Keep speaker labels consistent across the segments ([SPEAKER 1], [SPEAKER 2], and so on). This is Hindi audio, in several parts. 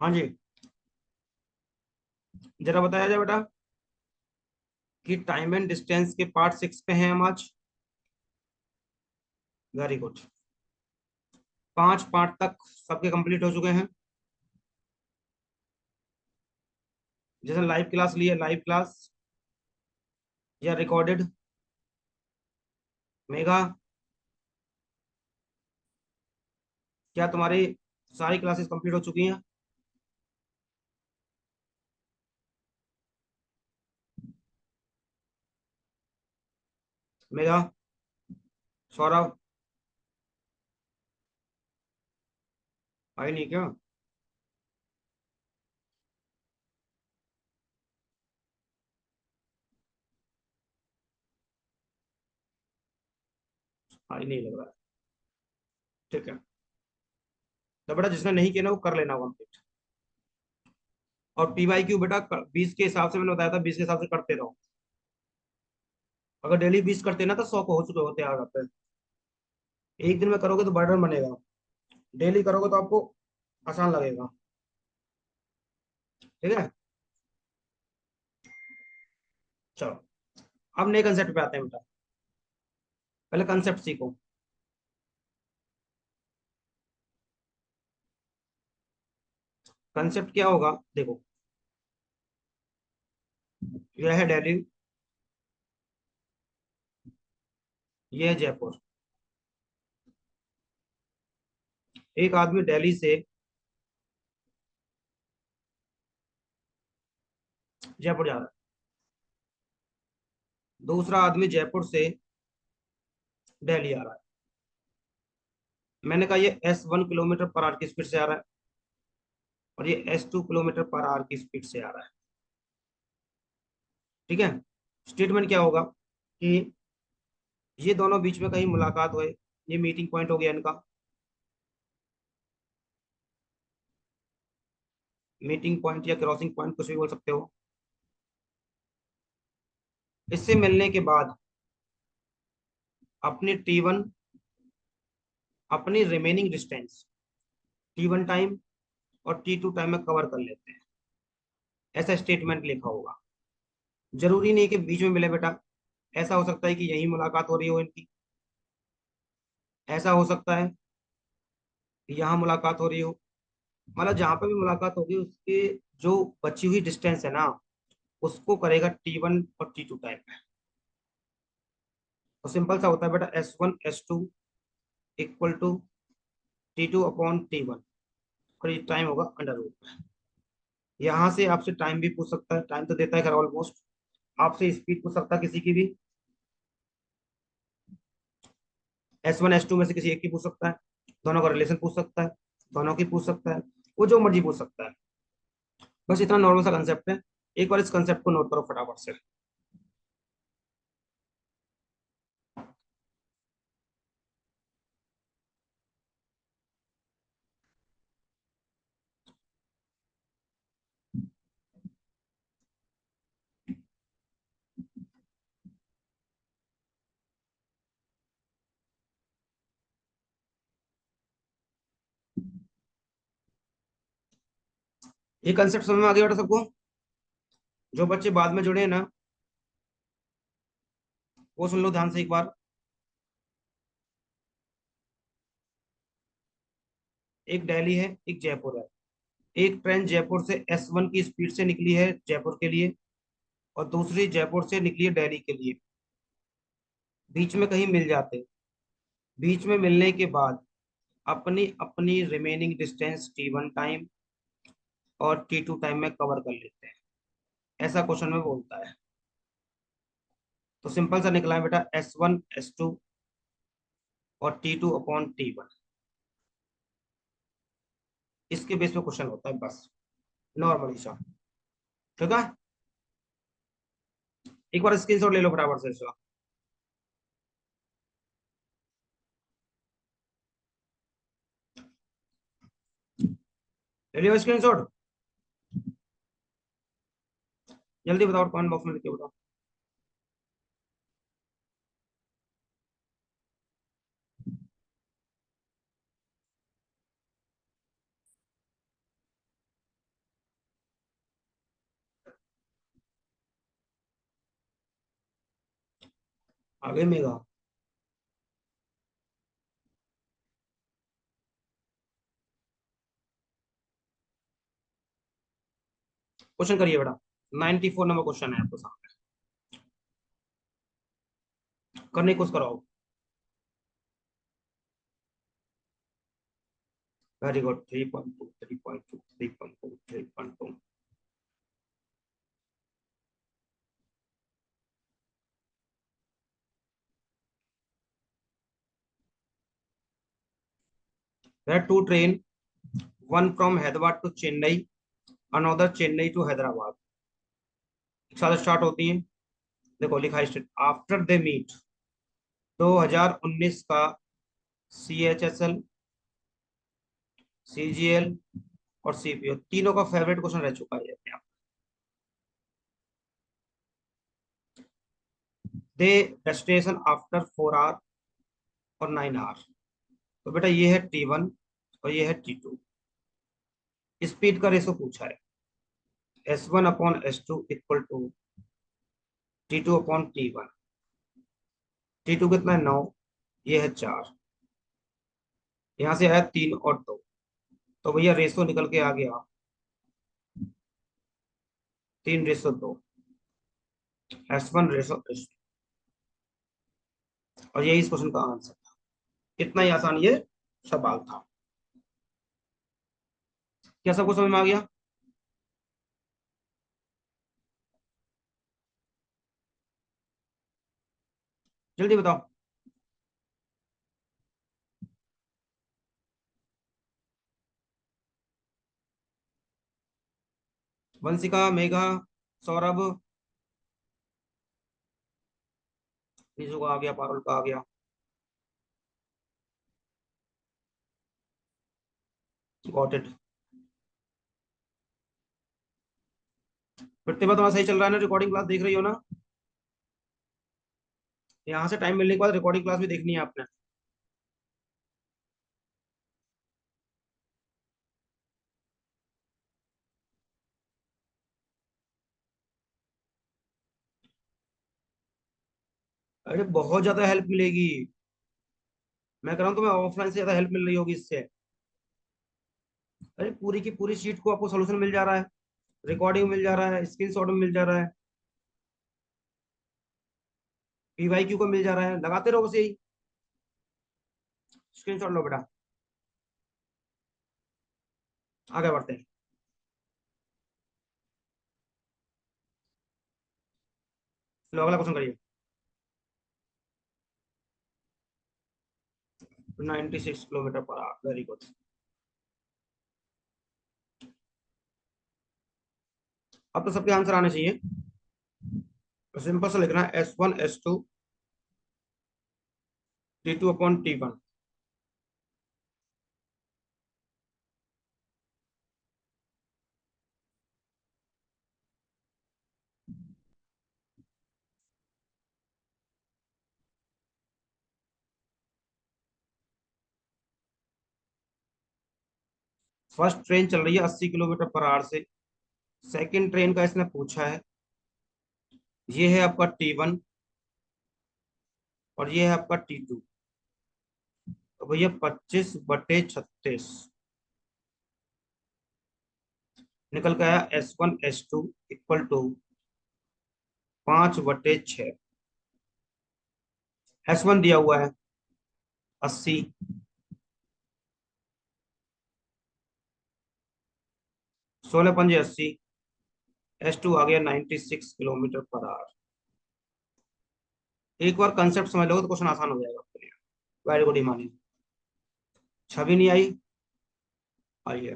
[SPEAKER 1] हाँ जी। जरा बताया जाए बेटा कि टाइम एंड डिस्टेंस के पार्ट 6 पे हैं हम आज। Very good. 5 पार्ट तक सबके कंप्लीट हो चुके हैं। जैसे लाइव क्लास ली है, लाइव क्लास या रिकॉर्डेड। मेगा, क्या तुम्हारी सारी क्लासेस कंप्लीट हो चुकी हैं? मेगा, सौरभ, आई नहीं क्या? आई नहीं लग रहा है। ठीक है। तो बेटा जिसने नहीं किया ना वो कर लेना कंप्लीट। और PYQ बेटा 20 के हिसाब से मैंने बताया था, 20 के हिसाब से करते रहो। अगर डेली 20 करते ना तो 100 को हो चुके होते आ जाते हैं। एक दिन में करोगे तो बर्डन बनेगा, डेली करोगे तो आपको आसान लगेगा। ठीक है। चलो, अब नए कंसेप्ट पे आते हैं बेटा। पहले कंसेप्ट सीखो। कंसेप्ट क्या होगा देखो। यह है दिल्ली, यह है जयपुर। एक आदमी दिल्ली से जयपुर जा रहा है। दूसरा आदमी जयपुर से दिल्ली आ रहा है। मैंने कहा ये S1 किलोमीटर पर आवर की स्पीड से आ रहा है, और ये S2 किलोमीटर पर आवर की स्पीड से आ रहा है। ठीक है। स्टेटमेंट क्या होगा कि ये दोनों बीच में कहीं मुलाकात हुए। ये मीटिंग पॉइंट हो गया इनका। मीटिंग पॉइंट या क्रॉसिंग पॉइंट कुछ भी बोल सकते हो। इससे मिलने के बाद अपनी T1, अपनी रिमेनिंग डिस्टेंस T1 टाइम और T2 टाइम में कवर कर लेते हैं। ऐसा स्टेटमेंट लिखा होगा। जरूरी नहीं कि बीच में मिले बेटा। ऐसा हो सकता है कि यही मुलाकात हो रही हो इनकी। ऐसा हो सकता है कि यहाँ मुलाकात हो रही हो। मतलब जहां पर भी मुलाकात होगी उसके जो बची हुई डिस्टेंस है ना, उसको करेगा T1 और T2 टाइम में। तो सिंपल सा होता है बेटा, S1 S2 equal to T2 upon T1, और ये टाइम होगा अंडर रूट। यहाँ से आपसे टाइम भी पूछ सकता है, टाइम तो देता है खैर ऑलमोस्ट। आपसे स्पीड पूछ सकता है किसी की भी। S1 S2 में से किसी एक की पूछ सकता है। दोनों का रिलेशन पूछ सकता है। दोनों की पूछ सकता है। वो जो मर्जी पूछ सकता है। बस इतना नॉर्मल सा कंसेप्ट है। एक बार इस कंसेप्ट को नोट करो फटाफट से। ये कंसेप्ट समझ में आ गया बेटा सबको? जो बच्चे बाद में जुड़े हैं ना, वो सुन लो ध्यान से एक बार। एक दिल्ली है, एक जयपुर है। एक ट्रेन जयपुर से S1 की स्पीड से निकली है जयपुर के लिए, और दूसरी जयपुर से निकली है दिल्ली के लिए। बीच में कहीं मिल जाते हैं। बीच में मिलने के बाद अपनी अपनी रिमेनिंग डिस्टेंस T1 टाइम और T2 टाइम में कवर कर लेते हैं। ऐसा क्वेश्चन में बोलता है। तो सिंपल सा निकला है बेटा, S1 S2 और T2 अपॉन T1। इसके बेस पे क्वेश्चन होता है बस, नॉर्मली सा। ठीक है। एक बार स्क्रीनशॉट ले लो फटाफट से इसका। ले लियो स्क्रीनशॉट। जल्दी बताओ, कमेंट बॉक्स में लिख के बताओ। आगे मेगा। क्वेश्चन करिए बेटा। 94 नंबर क्वेश्चन है आपको सामने। करने की कोशिश कराओ। Very good. 3.2, 3.2, 3.2, 3.2। There are two train, one from Hyderabad to Chennai, another Chennai to Hyderabad। एक साथ स्टार्ट होती है। देखो लिखा है स्टेट आफ्टर दे मीट। 2019 का CHSL, CGL और CPO तीनों का फेवरेट क्वेश्चन रह चुका है अपने आप। दे डेस्टिनेशन आफ्टर 4 आवर और 9 आवर। तो बेटा ये है T1 और ये है T2। स्पीड का रेशो पूछा है। S1/S2 equal to T2/T1। T2 कितना है 9, ये है 4। यहाँ से आया 3 और 2। तो भैया रेशो निकल के आ गया 3:2। S1:S2। और यही इस क्वेश्चन का आंसर था। कितना ही आसान ये सवाल था। क्या सबको समझ में आ गया? जल्दी बताओ। वंशिका, मेघा, सौरभ, निशु का आ गया, पारुल का आ गया। Got it. प्रतिभा तुम्हारा सही चल रहा है ना? रिकॉर्डिंग क्लास देख रही हो ना? यहाँ से टाइम मिलने के बाद रिकॉर्डिंग क्लास भी देखनी है आपने। अरे बहुत ज्यादा हेल्प मिलेगी। मैं कह रहा हूँ तुम्हें ऑफलाइन से ज्यादा हेल्प मिल रही होगी इससे। अरे पूरी की पूरी शीट को आपको सोल्यूशन मिल जा रहा है, रिकॉर्डिंग मिल जा रहा है, स्क्रीनशॉट में मिल जा रहा है, PYQ को मिल जा रहा है। लगाते रहो बस यही। स्क्रीनशॉट लो बेटा। आगे बढ़ते हैं। लो अगला क्वेश्चन करिए। 96 kilometre per hour, very good. अब तो सबके आंसर आने चाहिए। तो सिंपल सा लिखना है S1/S2 T2/T1। फर्स्ट ट्रेन चल रही है 80 किलोमीटर पर आवर से। सेकंड ट्रेन का इसने पूछा है। ये है आपका T1 और ये है आपका T2। तो भैया 25/36 निकल के आया। S1/S2 = 5/6। S1 दिया हुआ है 80, 16×5 = 80। S2 आ गया 96 किलोमीटर पर आवर। एक बार कंसेप्ट समझ लोगे तो क्वेश्चन आसान हो जाएगा आपके लिए। Very good Himani. छवि नहीं आई? आई है।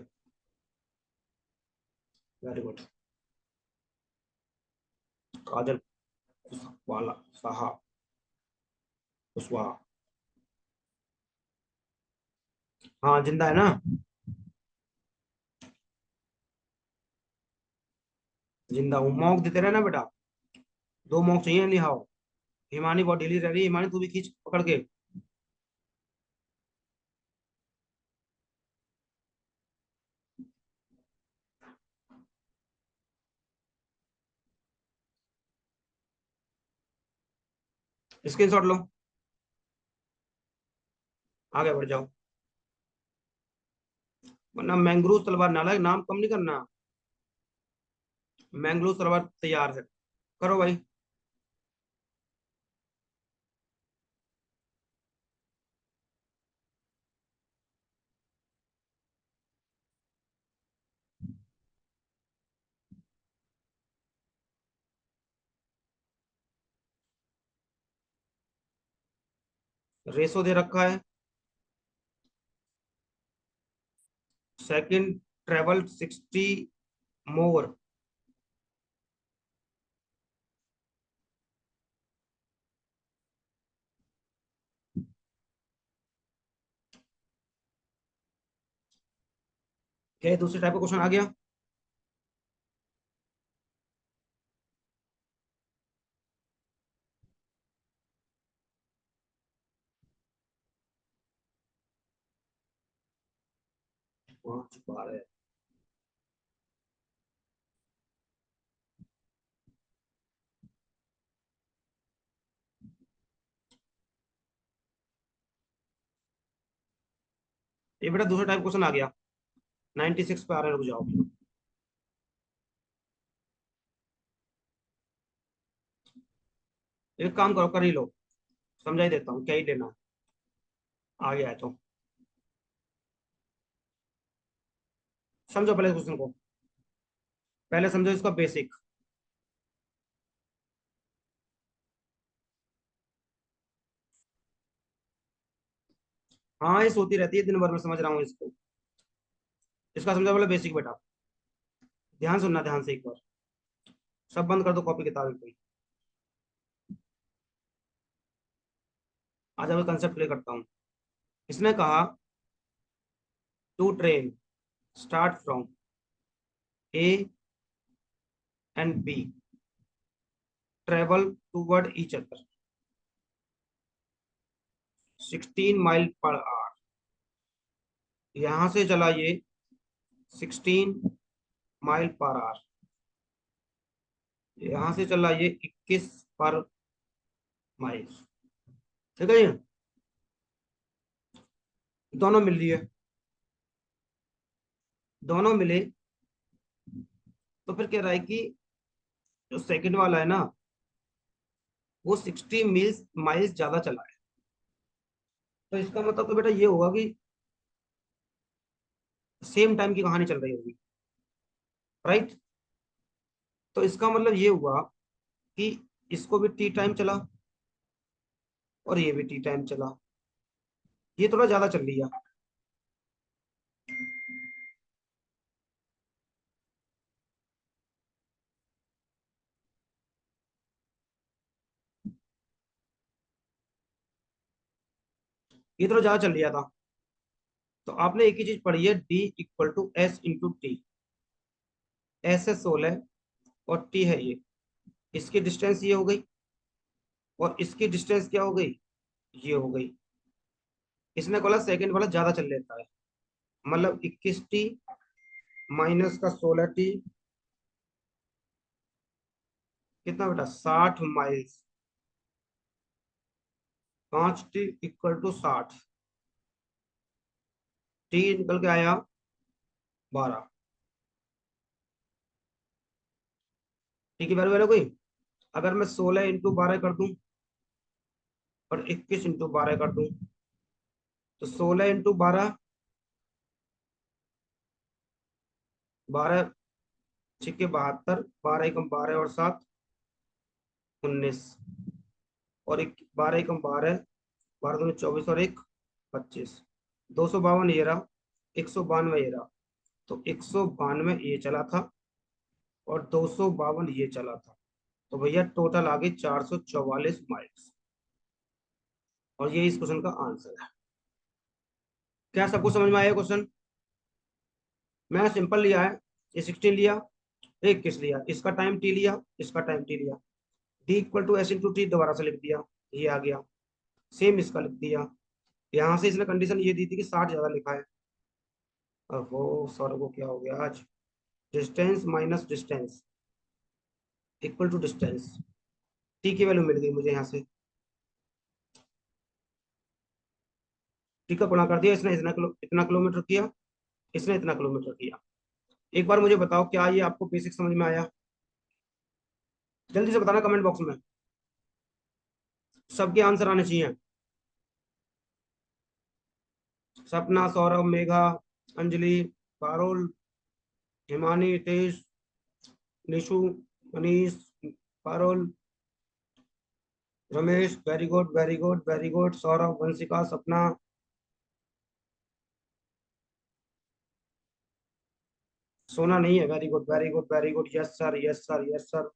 [SPEAKER 1] Very good. काजल वाला साहा कुशवाहा। हाँ जिंदा है ना? जिंदा हूँ। मौक देते रहे ना बेटा। 2 मौक चाहिए निहाओ। हिमानी बहुत ढीली रह रही है। हिमानी तू भी खींच पकड़ के। स्क्रीनशॉट लो, आगे बढ़ जाओ, वरना मैंग्रोव तलवार, नालायक नाम कम नहीं करना। मैंग्रोव तलवार तैयार है, करो भाई। रेशो दे रखा है, सेकंड ट्रेवल 60 मोर। क्या ये दूसरे टाइप का क्वेश्चन आ गया? वहाँ छुपा रहे हैं। ये बेटा दूसरा टाइप क्वेश्चन आ गया, 96 पे आ रहा है, रुक जाओ। एक काम करो, कर ही लो, समझा ही देता हूँ, क्या ही लेना है। आ गया है तो समझो पहले क्वेश्चन को, पहले समझो इसका बेसिक। हाँ ये सोती रहती है दिन भर में, समझ रहा हूँ इसको। इसका समझो पहले बेसिक बेटा, ध्यान सुनना ध्यान से एक बार। सब बंद कर दो कॉपी किताब कोई। आज मैं कंसेप्ट प्ले करता हूँ। इसने कहा two train start from A and B, travel toward each other 16 mile per hour. यहां से चला ये 16 माइल पर आवर, यहां से चला ये 21 पर माइल। ठीक है ये, दोनों मिल रही है, दोनों मिले, तो फिर कह रहा है कि जो सेकंड वाला है ना, वो 60 मील्स माइल्स ज्यादा चला है। तो इसका मतलब तो बेटा ये होगा कि सेम टाइम की कहानी चल रही होगी, राइट। तो इसका मतलब ये हुआ कि इसको भी टी टाइम चला और ये भी टी टाइम चला, ये थोड़ा ज्यादा चल रही है। ये थोड़ा ज्यादा चल रहा था। तो आपने एक ही चीज पढ़ी है, d equal to s into t. S है 16 और टी है ये, इसकी डिस्टेंस ये हो गई, और इसकी डिस्टेंस क्या हो गई, ये हो गई। इसने बोला सेकंड वाला ज्यादा चल लेता है, मतलब 21 टी माइनस का 16 टी, कितना बेटा 60 miles. 5 t equal to 60, t निकल के आया 12। टी की वैल्यू वैल्यू कोई, अगर मैं 16 इंटू 12 कर दूं और 21 इंटू 12 कर दूं, तो 16 इंटू 12, 12 6 के 72, 12 एकम 12 और 7 19, और 12 एकम 12, 12 दूनी 24 और 1 25, 252 ये रहा, 192 ये रहा। तो 192 ये चला था और 252 ये चला था, तो भैया टोटल आ गई 444 माइल्स। और ये इस क्वेश्चन का आंसर है। क्या सबको समझ में आया क्वेश्चन? मैंने सिंपल लिया है, ये 16 लिया, ये 21 लिया, इसका टाइम टी लिया, इसका टाइम टी लिया, d equal to s into t दोबारा से लिख दिया, ये आ गया। सेम इसका लिख दिया। यहाँ से इसने कंडीशन ये दी थी कि 60 ज्यादा लिखा है। अब वो सर को क्या हो गया आज, distance minus distance equal to distance, t की वैल्यू मिल गई मुझे यहाँ से। ठीक है, गुणा कर दिया, इसने इतना किलोमीटर किया, इसने इतना किलोमीटर किया। एक बार मुझे बताओ, क्या ये आपको बेसिक समझ में आया? जल्दी से बताना कमेंट बॉक्स में, सबके आंसर आने चाहिए। Sapna, Saurabh, Megha, Anjali, Parul, Himani, Tej, Nishu, Manish, Parul, Ramesh, very good very good very good, Saurabh, Vanshika, Sapna. सोना नहीं है, very good very good very good, yes sir yes sir yes sir.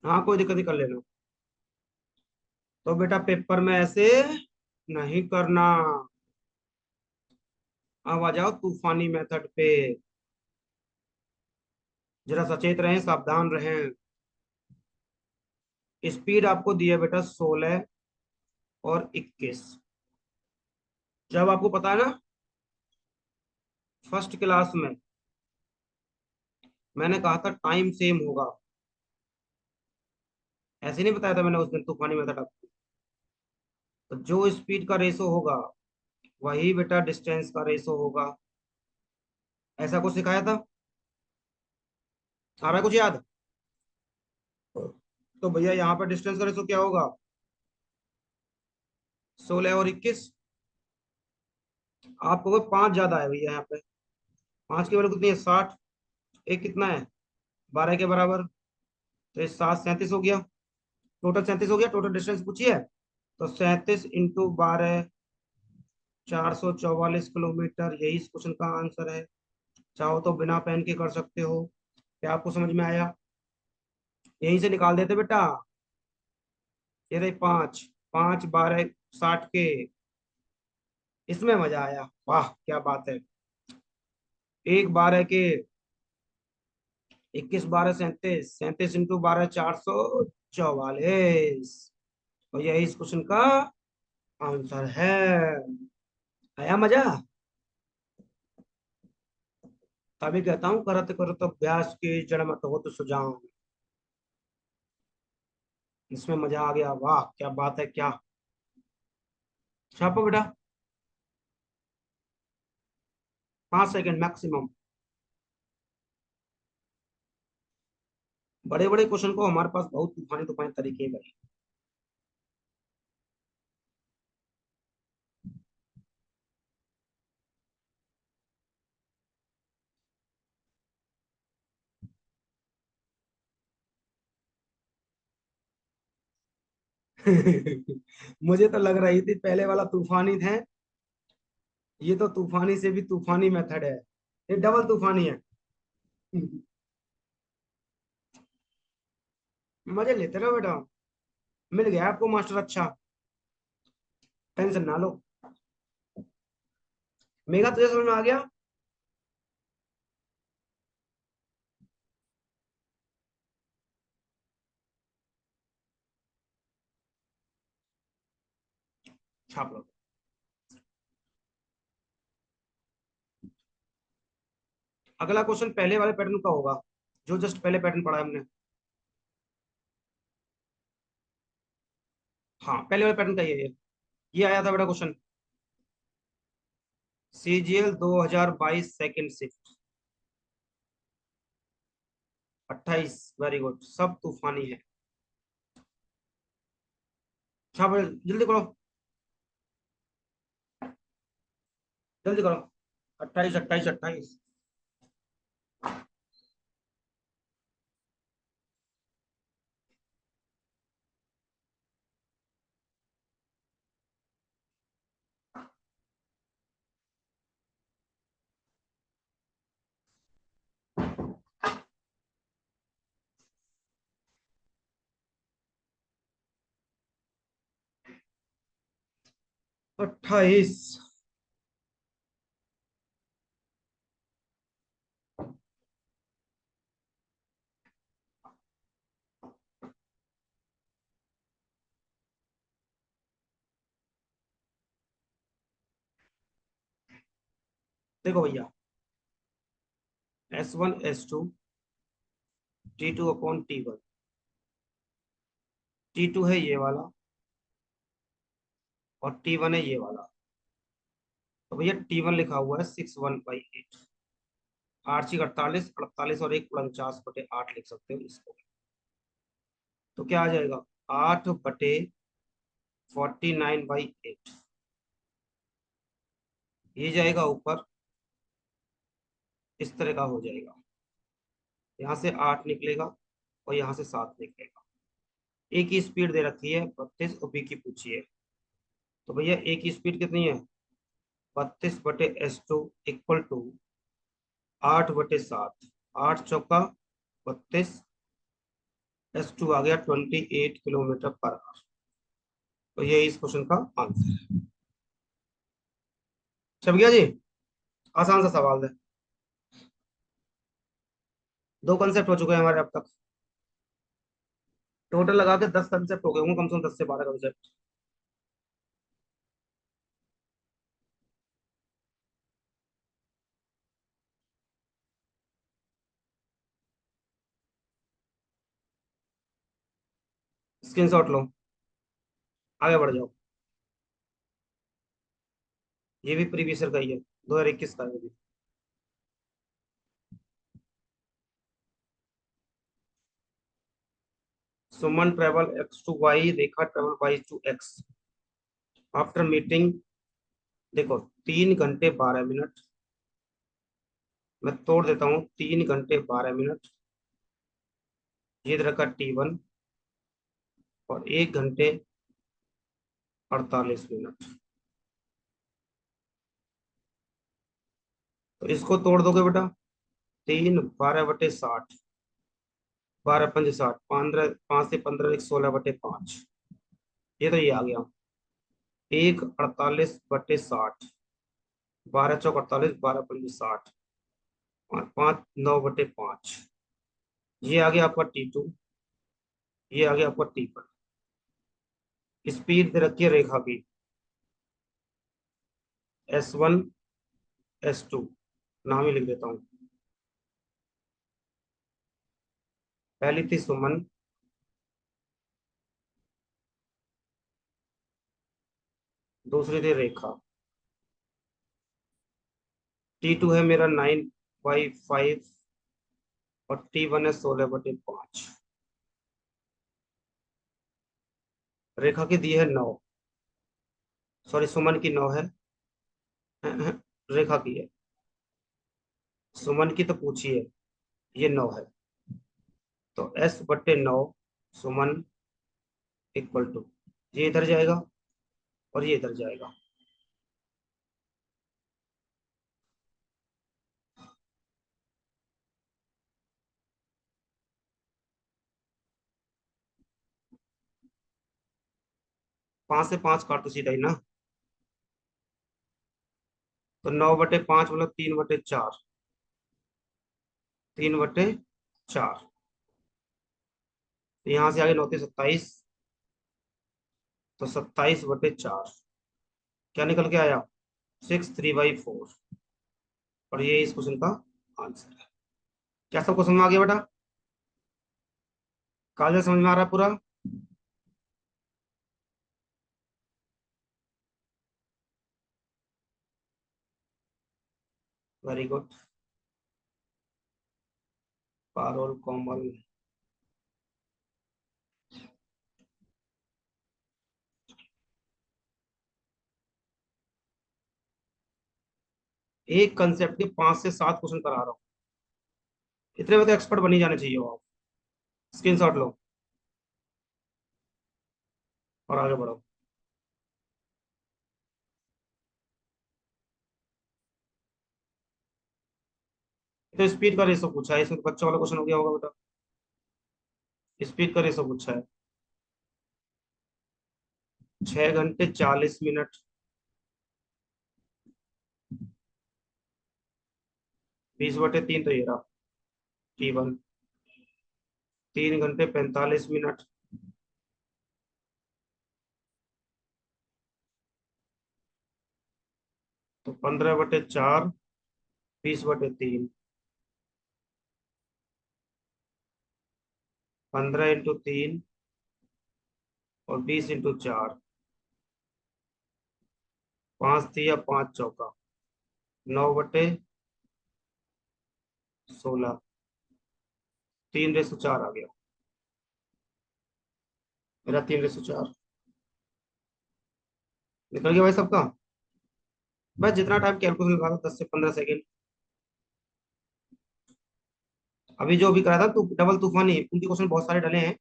[SPEAKER 1] हाँ, कोई दिक्कत नहीं, कर लेना। तो बेटा पेपर में ऐसे नहीं करना। अब आ जाओ तूफानी मेथड पे। जरा सचेत रहें, सावधान रहें। स्पीड आपको दी है बेटा 16 और 21। जब आपको पता है ना, फर्स्ट क्लास में मैंने कहा था टाइम सेम होगा। ऐसे नहीं बताया था मैंने उस दिन तूफानी मेथड आपको। तो जो स्पीड का रेशो होगा, वही बेटा डिस्टेंस का रेशो होगा। ऐसा कुछ सिखाया था? आ रहा है कुछ याद? तो भैया यहाँ पर डिस्टेंस का रेशो क्या होगा? 16 और 21। आपको 5 ज्यादा है भैया यहाँ पे। 5 की वैल्यू कितनी है? 60। एक कितना है? 12 के बराबर। तो ये 7 37 हो गया। टोटल 37 हो गया। टोटल डिस्टेंस पूछिए। तो 37 × 12, 444 किलोमीटर, यही इस क्वेश्चन का आंसर है। चाहो तो बिना पेन के कर सकते हो। क्या आपको समझ में आया? यहीं से निकाल देते बेटा। ये रही 5, 5 12 60 के। इसमें मजा आया, वाह क्या बात है। 1 12 के, 21 12 37, 37 × 12 444। और यही इस क्वेश्चन का आंसर है। आया मजा? तभी कहता हूँ, करत करत अभ्यास की जड़ मत हो तो सुजान। इसमें मजा आ गया, वाह क्या बात है क्या। छापो बेटा। 5 सेकंड मैक्सिमम। बड़े बड़े क्वेश्चन को हमारे पास बहुत तूफानी तूफानी तरीके हैं भाई। मुझे तो लग रही थी पहले वाला तूफानी है। ये तो तूफानी से भी तूफानी मेथड है। ये डबल तूफानी है। मजे लेते रहो बेटा। मिल गया आपको मास्टर अच्छा। टेंशन ना लो। मेगा तुझे समझ में आ गया? छाप लो। अगला क्वेश्चन पहले वाले पैटर्न का होगा, जो जस्ट पहले पैटर्न पढ़ा है हमने। हाँ, पहले वाले पैटर्न का ही है ये आया था बेटा question. CGL 2022 second shift 28। Very good, सब तूफानी है। छाप जल्दी करो, जल्दी करो। 28 28 28। 28। देखो भैया, S1 S2 T2/T1। T2 है ये वाला और T1 है ये वाला। तो भैया T1 लिखा हुआ है 61/8। 8×48, 48 और 1 49/8 लिख सकते हो इसको। तो क्या आ जाएगा, 8/49/8। ये जाएगा ऊपर, इस तरह का हो जाएगा। यहाँ से 8 निकलेगा और यहाँ से 7 निकलेगा। ए की स्पीड दे रखी है 32 और बी की पूछी है। तो भैया ए की स्पीड कितनी है, 32/S2 इक्वल टू 8/7। 8 चौका 32, S2 आ गया 28 km/h। तो ये इस क्वेश्चन का आंसर है। समझ गया जी, आसान सा सवाल है। दो कंसेप्ट हो चुके हैं हमारे अब तक। टोटल लगा के 10 कंसेप्ट हो गए होंगे, कम से कम 10 से 12 कंसेप्ट। स्क्रीनशॉट लो, आगे बढ़ जाओ। ये भी प्रीवियस ईयर का ही है, 2021 का है ये भी। Suman travel X to Y, Rekha travel Y to X after meeting. देखो, 3 घंटे 12 मिनट, मैं तोड़ देता हूँ, 3 घंटे 12 मिनट, ये रखा T1, और 1 घंटे 48 मिनट। तो इसको तोड़ दोगे बेटा, 3 12/60, 12×5 = 60, 15, 5 से 15 16/5। ये तो ये आ गया, 1 48/60, 12 चौक 48, 12×5 = 60, और 5 9/5। ये आ गया आपका T2, ये आ गया आपका T1। स्पीड दे रखी है रेखा की, S1 S2, नाम ही लिख देता हूँ। पहली थी सुमन, दूसरी थी रेखा। T2 है मेरा 9/5, और T1 है 16/5। रेखा की दी है 9, सॉरी सुमन की 9 है। रेखा की है, सुमन की तो पूछी है, ये 9 है। तो S/9 सुमन इक्वल टू, ये इधर जाएगा और ये इधर जाएगा। पांच से पांच काट तो सीधा ही ना। तो 9/5 मतलब 3/4, 3/4। तो यहाँ से आगे 9 × 27, तो 27/4। क्या निकल के आया, 63/4। और ये इस क्वेश्चन का आंसर है। क्या सब क्वेश्चन में आ गया बेटा, काजल समझ में आ रहा है पूरा? वेरी गुड, पारोल कोमल। एक कंसेप्ट के 5 से 7 क्वेश्चन करा रहा हूँ, इतने में तो एक्सपर्ट बनी जाने चाहिए हो आप। स्क्रीनशॉट लो और आगे बढ़ो। तो स्पीड का रेशो पूछा है, इसमें तो बच्चों वाला क्वेश्चन हो गया होगा बेटा। स्पीड का रेशो पूछा है, 6 घंटे 40 मिनट, 20/3 तो ये रहा T1। 3 घंटे 45 मिनट, तो 15/4, 20/3, 15 × 3 और 20 × 4। 5 × 5 चौका, 9/16। 3/4 आ गया मेरा। 3/4 निकल गया भाई सबका। बस जितना टाइम कैलकुलेशन लगा था, 10 से 15 सेकेंड। अभी जो भी करा था तू डबल तूफानी, उनके क्वेश्चन बहुत सारे डले हैं।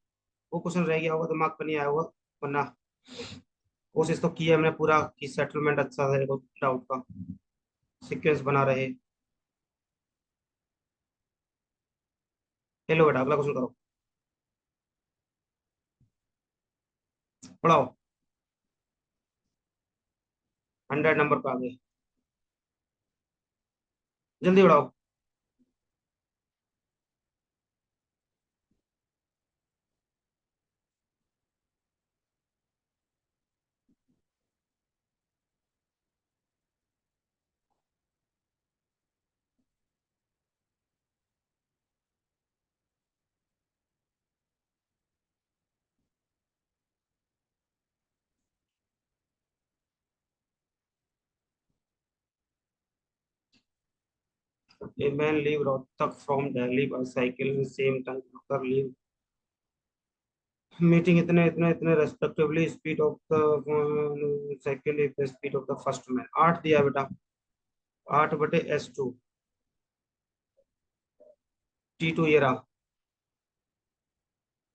[SPEAKER 1] वो क्वेश्चन रह गया होगा, दिमाग पर नहीं आया होगा, वरना कोशिश तो की है हमने पूरा कि सेटलमेंट अच्छा रहे डाउट का, सीक्वेंस बना रहे। चलो बेटा, अगला क्वेश्चन करो। पढ़ाओ। 100 नंबर पे आ गए, जल्दी पढ़ाओ। A man leave Rohtak from Delhi by cycle in same time after leave meeting इतने इतने इतने respectively speed of the second if the speed of the first man. 8 दिया बेटा। 8/S2। T2 ये रहा।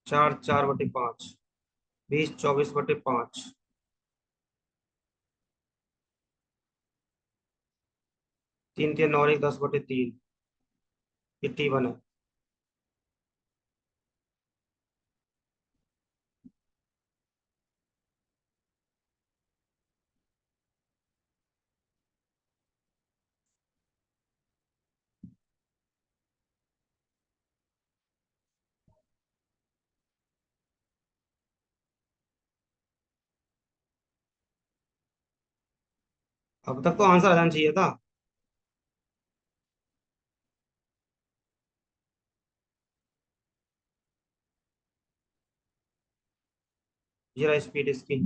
[SPEAKER 1] 4 4/5। 20 24/5। 3 3 9 1 10/3। ये T1 है। अब तक तो आंसर आ जाना चाहिए था। ये रहा स्पीड इसकी।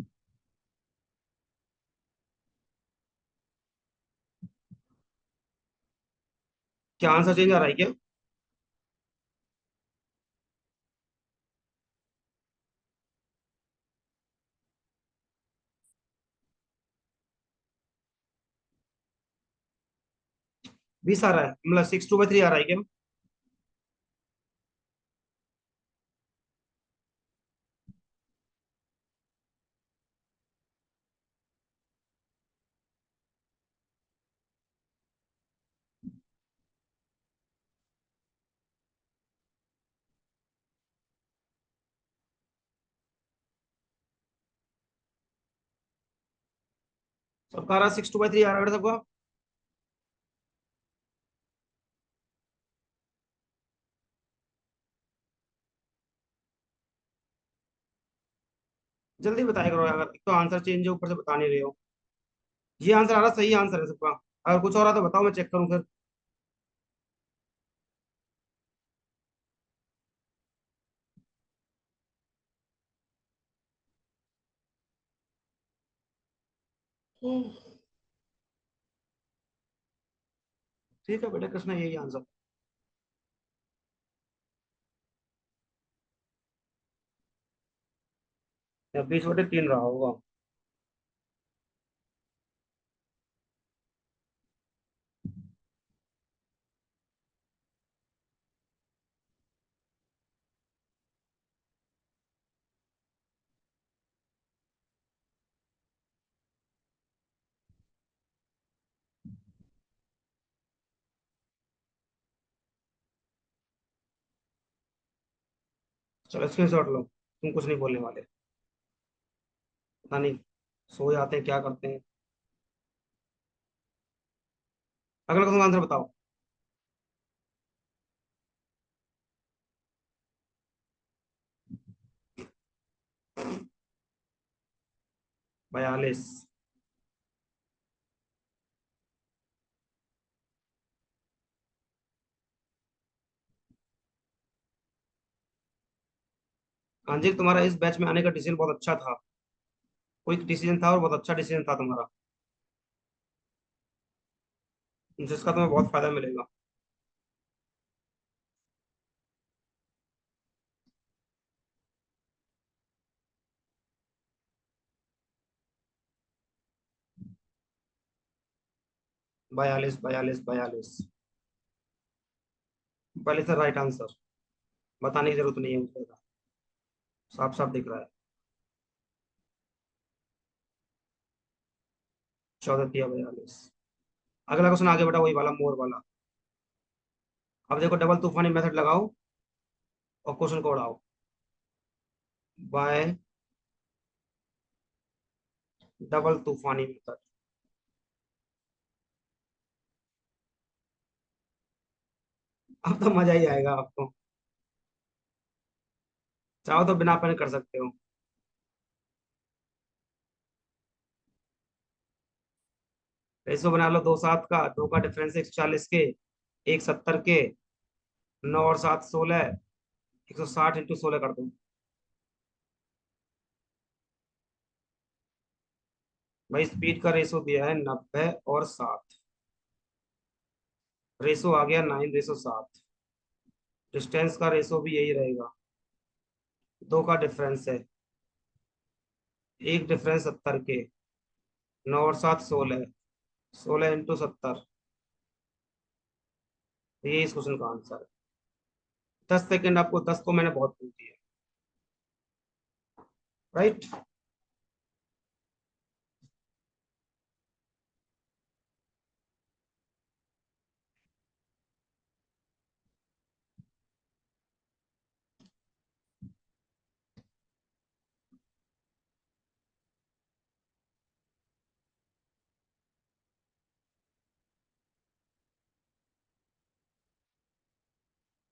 [SPEAKER 1] क्या आंसर चेंज आ रहा है क्या? 20 आ रहा है, मतलब 6/2/3 आ रहा है क्या? 6/2/3 आ रहा है बेटा सबका। जल्दी बताया करो यार, एक तो आंसर चेंज है, ऊपर से बता नहीं रहे हो। ये आंसर आ रहा, सही आंसर है सबका। अगर कुछ और आ तो बताओ, मैं चेक करूं फिर। ठीक है बेटा कृष्णा, यही आंसर। या 20/3 रहा होगा। चलो स्क्रीनशॉट लो, तुम कुछ नहीं बोलने वाले। पता नहीं सो जाते हैं क्या करते हैं। अगला क्वेश्चन का आंसर बताओ। 42। हाँ जी, तुम्हारा इस बैच में आने का डिसीजन बहुत अच्छा था। क्विक डिसीजन था और बहुत अच्छा डिसीजन था तुम्हारा, जिसका तुम्हें बहुत फायदा मिलेगा। बयालीस, बयालीस, बयालीस। पहले से राइट आंसर, बताने की जरूरत नहीं है मुझे, साफ साफ दिख रहा है। 14 या 42। अगला क्वेश्चन आगे बेटा, वही वाला मोर वाला। अब देखो, डबल तूफानी मेथड लगाओ और क्वेश्चन को उड़ाओ। बाय डबल तूफानी मेथड। अब तो मजा ही आएगा आपको। चाहो तो बिना पेन कर सकते हो। रेशो बना लो, 2 7 का, 2 का डिफरेंस 140 के, 1 70 के, 9 और 7 16, 160 × 16 कर दो। भाई स्पीड का रेशो दिया है 90 और 7। रेशो आ गया 9/7। डिस्टेंस का रेशो भी यही रहेगा। 2 का डिफरेंस है, एक डिफरेंस 70 के, 9 और 7 16, 16 × 70। ये इस क्वेश्चन का आंसर है। 10 सेकेंड, आपको 10 को मैंने बहुत पूछ दिया। राइट।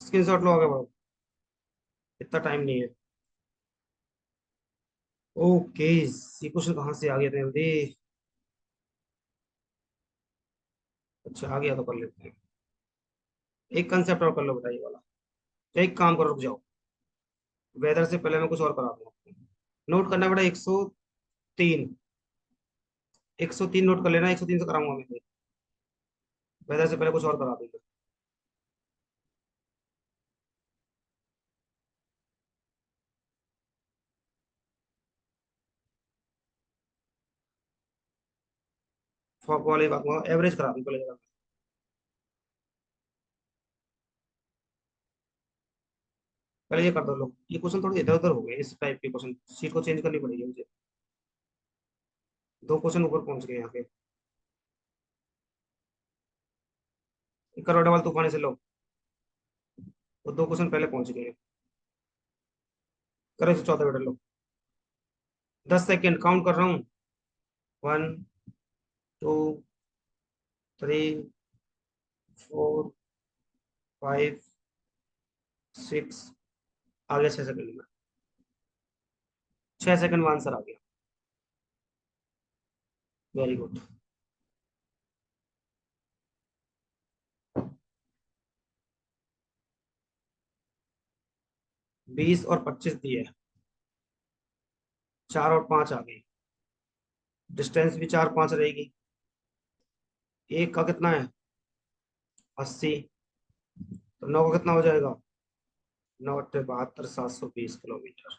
[SPEAKER 1] स्क्रीनशॉट लो, आगे बढ़ो, इतना टाइम नहीं है। ओके, ये क्वेश्चन कहाँ से आ गया था जल्दी। अच्छा, आ गया तो कर लेते हैं। एक कंसेप्ट और कर लो बताइए वाला। तो एक काम करो, रुक जाओ। वेदर से पहले मैं कुछ और करा दूंगा। नोट करना बेटा, 103। 103 नोट कर लेना, 103 से कराऊंगा मैं। वेदर से पहले कुछ और करा दूंगा। फॉग वाली बात, एवरेज करा दूँ पहले। पहले ये कर दो लो, ये क्वेश्चन थोड़े इधर उधर हो गए, इस टाइप के क्वेश्चन शीट को चेंज करनी पड़ेगी मुझे। 2 क्वेश्चन ऊपर पहुंच गए यहाँ पे। एक करो डबल तूफानी से लो, तो 2 क्वेश्चन पहले पहुंच गए। करो इसे चौथा बेटा लो। 10 सेकेंड काउंट कर रहा हूँ। 1 2 3 4 5 6। आगे 6 सेकेंड में, 6 सेकेंड में आंसर आ गया। Very good. 20 और 25 दिए, 4 और 5 आ गई। डिस्टेंस भी 4 5 रहेगी। एक का कितना है, 80। तो 9 का कितना हो जाएगा, 9 × 72 720 किलोमीटर।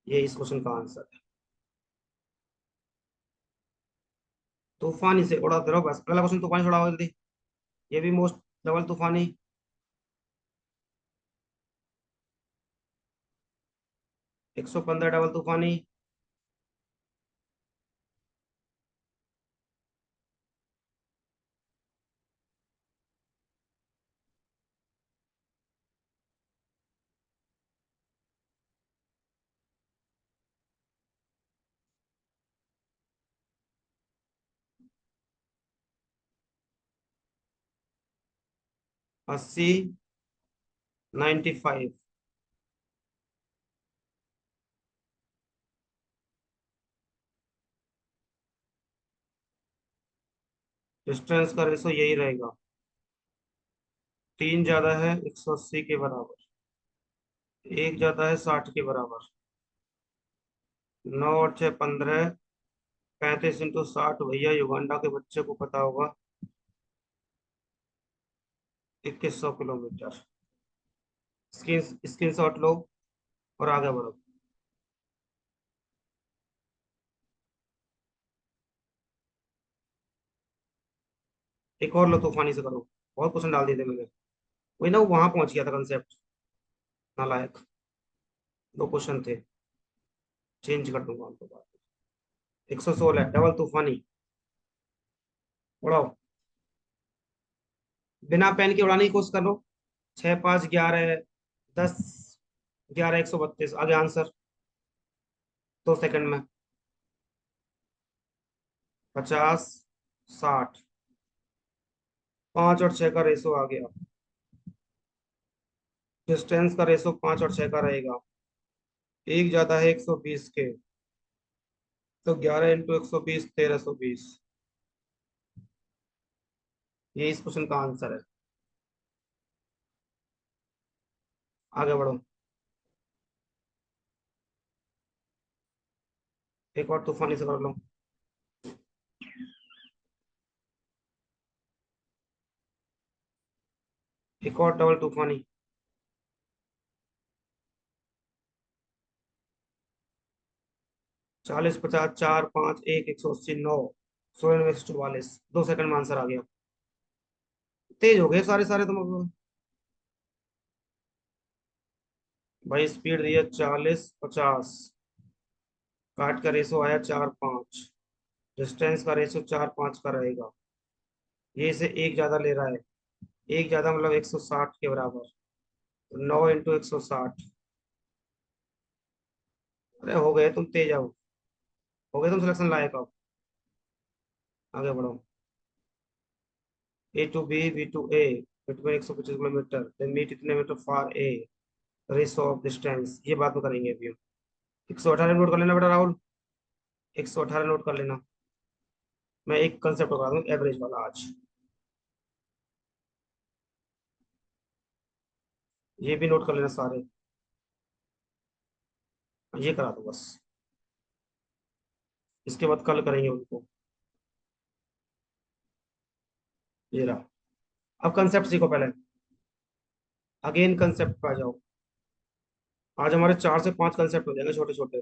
[SPEAKER 1] ये इस क्वेश्चन का आंसर है। तूफानी से उड़ा दे रहा हूँ बस, अगला क्वेश्चन तूफानी से उड़ाओ जल्दी। ये भी मोस्ट डबल तूफानी। 115 डबल तूफानी। अस्सी, 95। डिस्टेंस का रेशो यही रहेगा। 3 ज्यादा है 180 के बराबर। एक जाता है 60 के बराबर। 9 और 6 15, 35 × 60 भैया युगांडा के बच्चे को पता होगा। 2100 किलोमीटर। स्क्रीन शॉट लो और आगे बढ़ो। एक और लो, तूफानी से करो। बहुत क्वेश्चन डाल दिए थे मैंने। वही ना, वो वहां पहुंच गया था कंसेप्ट। नालायक। 2 क्वेश्चन थे। चेंज कर दूंगा उनको बाद में। 116 डबल तूफानी। उड़ाओ। बिना पेन के उड़ाने की कोशिश करो। 6 5 11, 10 11 132 आगे आंसर। 2 सेकंड में। 50 60। 5 और 6 का रेशो आ गया। डिस्टेंस का रेशो 5 और 6 का रहेगा। एक ज्यादा है 120 के। तो 11 × 120 1320। ये इस क्वेश्चन का आंसर है। आगे बढ़ो। एक और तूफानी से कर लो। एक और डबल तूफानी। 40 50 4 5 1 180 9। 16 44। 2 सेकंड में आंसर आ गया। तेज हो गए सारे सारे तुम अब। भाई स्पीड दी है 40 50। काट का रेशो आया 4 5। डिस्टेंस का रेशो 4 5 का रहेगा। ये इसे एक ज्यादा ले रहा है। एक ज्यादा मतलब 160 के बराबर। तो 9 × 160। अरे हो गए तुम तेज आओ। हो गए तुम सिलेक्शन लायक आओ। आगे बढ़ो। A to B, B to A, between 125 kilometre, they meet इतने metre for a. Ratio of distance, ये बात तो करेंगे अभी हम। 118 नोट कर लेना बेटा राहुल। 118 नोट कर लेना। मैं एक कंसेप्ट बता दूं एवरेज वाला आज। ये भी नोट कर लेना सारे। ये करा दो बस। इसके बाद कल करेंगे उनको। ये रहा। अब कंसेप्ट सीखो पहले। अगेन कंसेप्ट पे आ जाओ। आज हमारे 4 से 5 कंसेप्ट हो जाएंगे छोटे छोटे।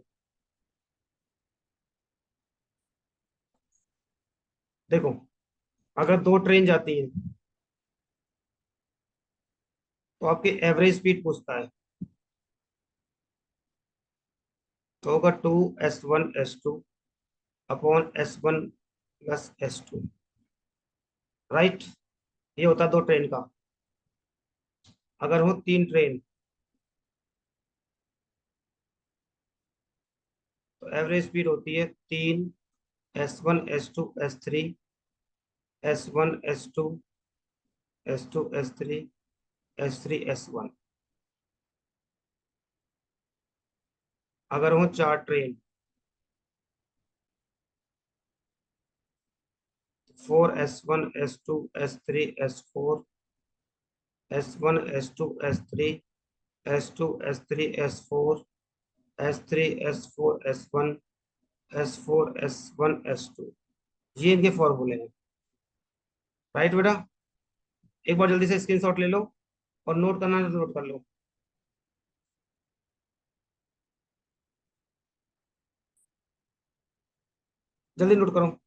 [SPEAKER 1] देखो, अगर 2 ट्रेन जाती हैं तो आपकी एवरेज स्पीड पूछता है। तो होगा 2S1 S2 upon S1 + S2। Right. ये होता है 2 ट्रेन का। अगर हो 3 ट्रेन तो एवरेज स्पीड होती है 3। S1 S2 S3 S1 S2 S3 S3 S1। अगर हो 4 train. 4S1 S2 S3 S4 S1 S2 S3 S4 S1 S4 S1 S2। ये इनके फॉर्मूले हैं। राइट बेटा। एक बार जल्दी से स्क्रीनशॉट ले लो और नोट करना है तो नोट कर लो। जल्दी नोट करो।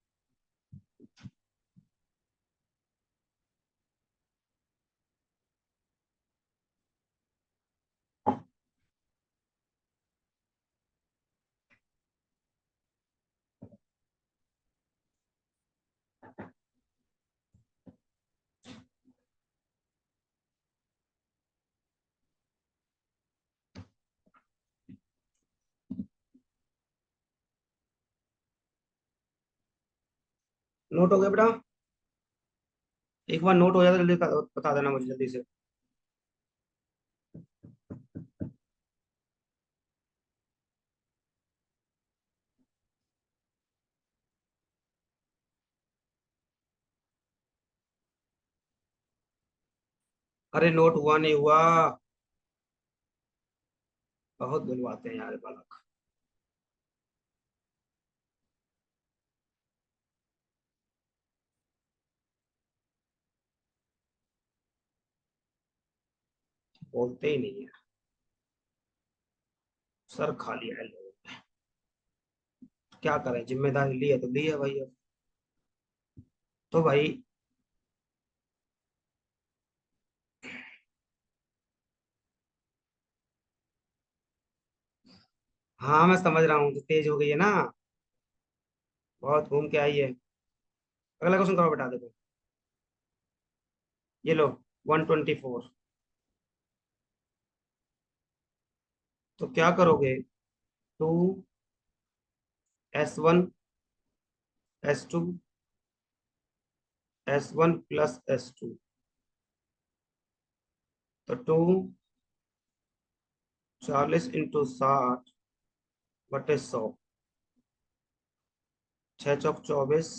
[SPEAKER 1] नोट हो गया बेटा। एक बार नोट हो जाए तो जल्दी बता देना मुझे जल्दी से। अरे नोट हुआ नहीं हुआ। बहुत बुलवाते हैं यार बालक। बोलते ही नहीं है। सर खा लिया है लोगों ने। क्या करें, जिम्मेदारी ली है तो ली है भाई अब। तो भाई, हाँ मैं समझ रहा हूँ, तो तेज हो गई है ना। बहुत घूम के आई है। अगला क्वेश्चन करो बेटा, देखो। ये लो, 124। तो क्या करोगे? 2S1 S2 S1 plus S2। तो 2 40 × 60/100। 6 चौक 24,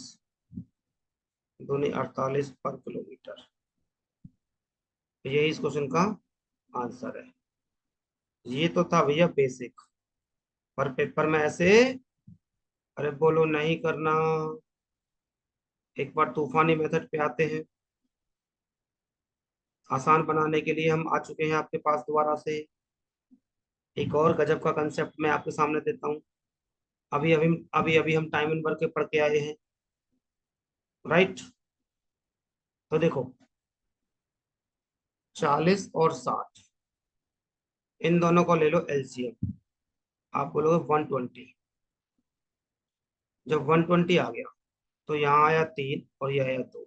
[SPEAKER 1] दूनी 48 पर किलोमीटर। यही इस क्वेश्चन का आंसर है। ये तो था भैया बेसिक। पर पेपर में ऐसे, अरे बोलो नहीं करना। एक बार तूफानी मेथड पे आते हैं। आसान बनाने के लिए हम आ चुके हैं आपके पास दोबारा से। एक और गजब का कंसेप्ट मैं आपके सामने देता हूँ। अभी अभी हम टाइम इन वर्क के पढ़ के आए हैं। राइट। तो देखो, 40 और 60, इन दोनों को ले लो एलसीएम। आप बोलोगे 120। जब 120 आ गया, तो यहाँ आया 3 और ये आया 2।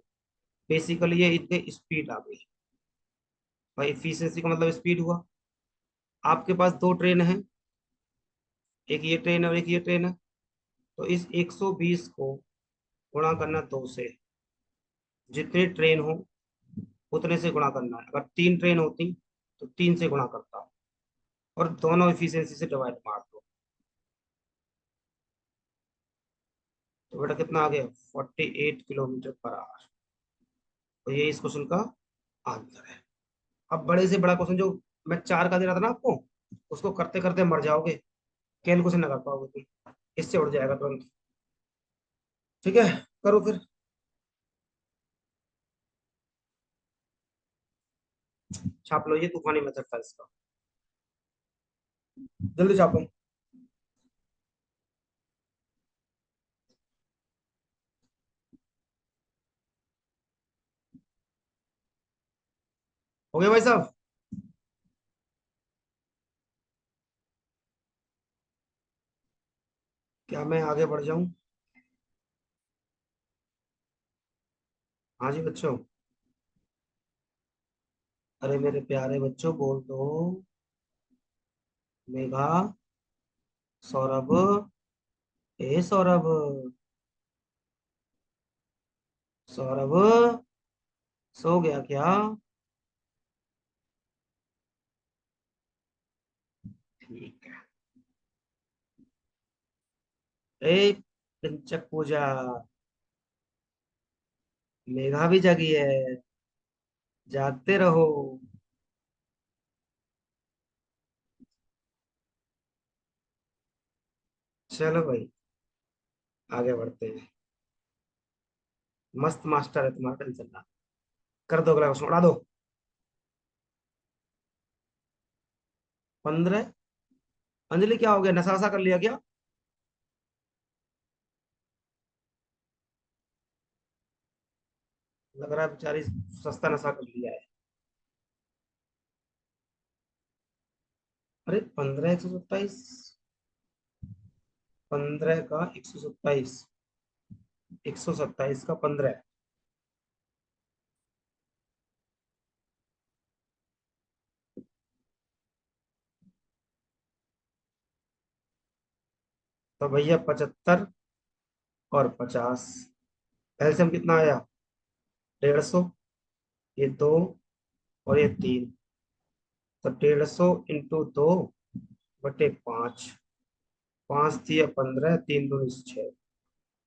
[SPEAKER 1] बेसिकली ये इतने स्पीड आ गई। भाई इफिशियंसी का मतलब स्पीड हुआ। आपके पास दो ट्रेन है, एक ये ट्रेन है और एक ये ट्रेन है। तो इस 120 को गुणा करना 2 से। जितनी ट्रेन हो उतने से गुणा करना है। अगर 3 ट्रेन होती तो 3 से गुणा करता, और दोनों इफिशियंसी से डिवाइड मार दो। तो बेटा कितना आ गया? 48 km/h। तो ये इस क्वेश्चन का आंसर है। अब बड़े से बड़ा क्वेश्चन जो मैं 4 का दे रहा था ना आपको, उसको करते करते मर जाओगे। कैलकुलेशन ना कर पाओगे तुम। इससे उड़ जाएगा तुरंत। ठीक है, करो फिर। छाप लो, ये तूफानी मेथड था इसका। जल्दी छापो। हो गया भाई साहब? क्या मैं आगे बढ़ जाऊं? हाँ जी बच्चों। अरे मेरे प्यारे बच्चों, बोल दो। मेघा, सौरभ, ए सौरभ, सौरभ, सो गया क्या? ठीक है। ए पिंचक पूजा, मेघा भी जगी है। जागते रहो। चलो भाई, आगे बढ़ते हैं। मस्त मास्टर है तुम्हारा, टेंशन ना। कर दो, अगला क्वेश्चन उड़ा दो। 15। अंजलि क्या हो गया, नशा वशा कर लिया क्या? लग रहा है बेचारी सस्ता नशा कर लिया है। अरे 15 127। 15 का 127। 127 का 15। तो भैया 75 और 50। एलसीएम कितना आया? 150। ये 2 और ये 3। तो 150 × 2/5। 5 × 3 = 15, 3 × 2 = 6।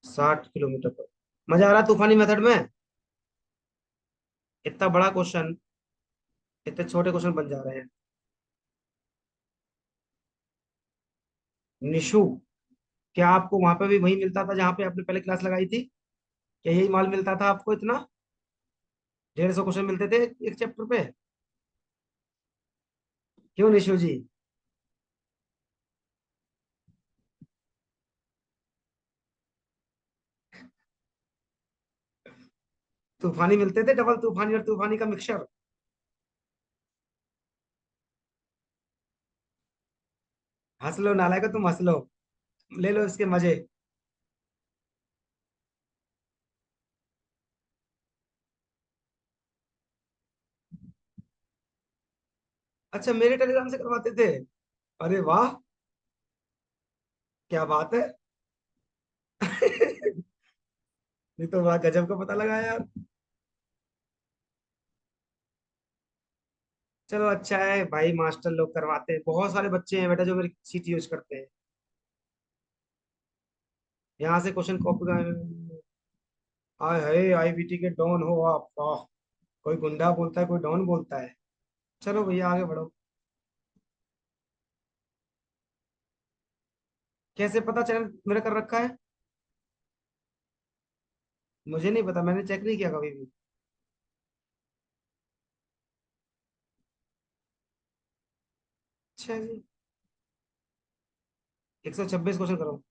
[SPEAKER 1] 60 किलोमीटर पर। मजा आ रहा है तूफानी मेथड में। इतना बड़ा क्वेश्चन इतने छोटे क्वेश्चन बन जा रहे हैं। निशु, क्या आपको वहां पे भी वही मिलता था जहाँ पे आपने पहले क्लास लगाई थी? क्या यही माल मिलता था आपको इतना? 150 क्वेश्चन मिलते थे एक चैप्टर पे? क्यों निशु जी? तूफानी मिलते थे, डबल तूफानी और तूफानी का मिक्सचर। हंस लो नालायक, तुम हंस लो, ले लो इसके मजे। अच्छा, मेरे टेलीग्राम से करवाते थे? अरे वाह, क्या बात है। ये तो बड़ा गजब का पता लगा यार। चलो अच्छा है भाई, मास्टर लोग करवाते हैं, बहुत सारे बच्चे हैं बेटा जो मेरी सीट यूज करते हैं। यहाँ से क्वेश्चन कॉपी का। हाय हाय, आईबीटी के डॉन हो आप, वाह। कोई गुंडा बोलता है, कोई डॉन बोलता है। चलो भैया आगे बढ़ो। कैसे पता चैनल मेरा कर रखा है? मुझे नहीं पता, मैंने चेक नहीं किया कभी भी। अच्छा जी। 126 क्वेश्चन करो।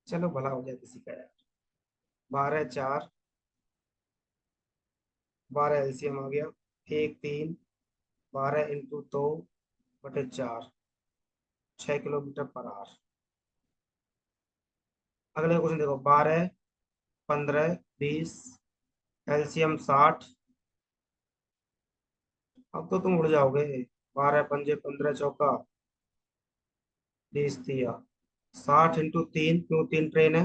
[SPEAKER 1] चलो भला हो जाए किसी का यार। 12 4, 12 एलसीएम आ गया। 1 3, 12 × 2/4, 6 किलोमीटर पर आवर। अगले क्वेश्चन देखो, 12 15 20, एलसीएम 60। अब तो तुम उड़ जाओगे। 12 पंजे 15 चौका, 20 दिया। 60 × 3, क्यों 3 ट्रेन है।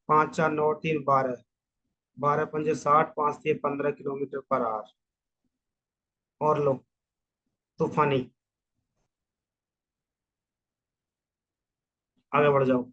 [SPEAKER 1] 5 4 9 3 12। 12 पंजे 60, 5 3 15 किलोमीटर पर आवर। और लो, तूफानी। आगे बढ़ जाओ।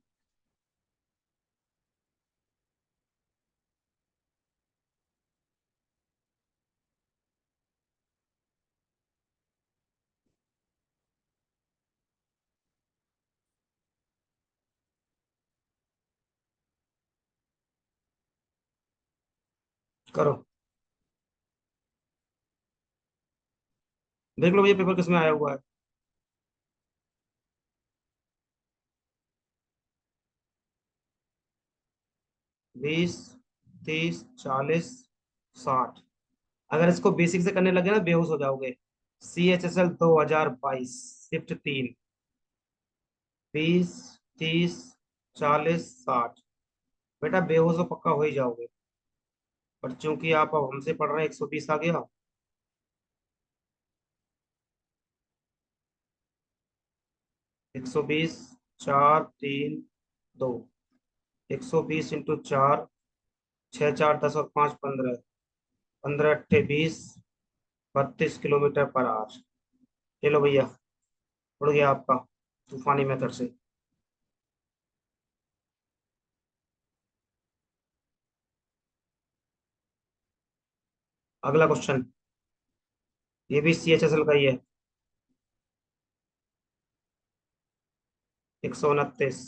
[SPEAKER 1] करो, देख लो भैया पेपर किसमें आया हुआ है। 20 30 40 60। अगर इसको बेसिक से करने लगे ना बेहोश हो जाओगे। CHSL 2022, shift 3। 20 30 40 60। बेटा बेहोश तो पक्का हो ही जाओगे। पर चूंकि आप अब हमसे पढ़ रहे हैं, 120 आ गया। 120, 4 3 2। 120 × 4, 6 4 10 और 5 15। 15 8 20, 32 किलोमीटर पर आवर। चलो भैया, उड़ गया आपका तूफानी मेथड से। अगला क्वेश्चन, ये भी CHSL का ही है। 129।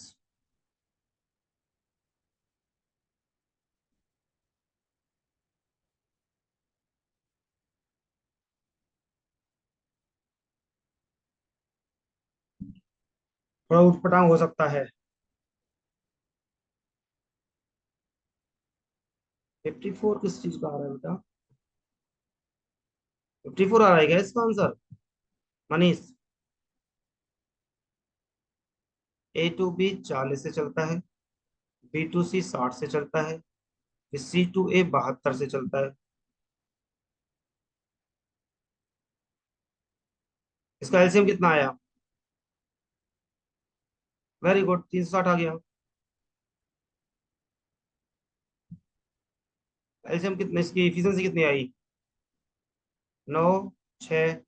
[SPEAKER 1] थोड़ा उटपटांग हो सकता है। 54 किस चीज का आ रहा है बेटा? 54 आ रहा है क्या इसका answer? Manish, A to B 40 से चलता है, B to C 60 से चलता है, फिर C to A 72 से चलता है। इसका एलसीएम कितना आया? वेरी गुड, 360 आ गया। एलसीएम कितने, इसकी इफिशियंसी कितनी आई? 9 6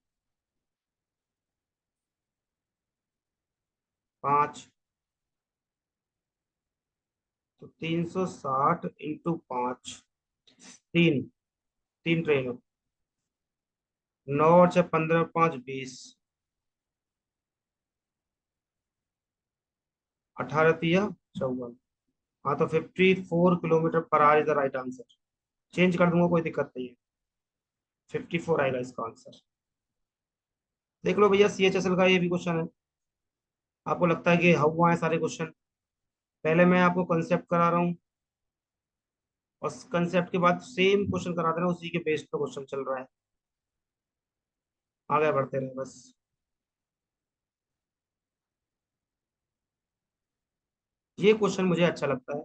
[SPEAKER 1] 5। तो 360 × 5। तीन, 3 ट्रेन। नौ और छः 15, 5 20, 18 तिया 54। हाँ तो 54 kilometre per hour is the right answer. Change कर दूंगा, कोई दिक्कत नहीं है। 54 आएगा इसका आंसर। देख लो भैया, CHSL का ये भी क्वेश्चन है। आपको लगता है कि हुआ है सारे क्वेश्चन? पहले मैं आपको कंसेप्ट करा रहा हूँ, और कंसेप्ट के बाद सेम क्वेश्चन करा दे रहा हूँ, उसी के बेस पे क्वेश्चन चल रहा है। आगे बढ़ते रहे बस। ये क्वेश्चन मुझे अच्छा लगता है,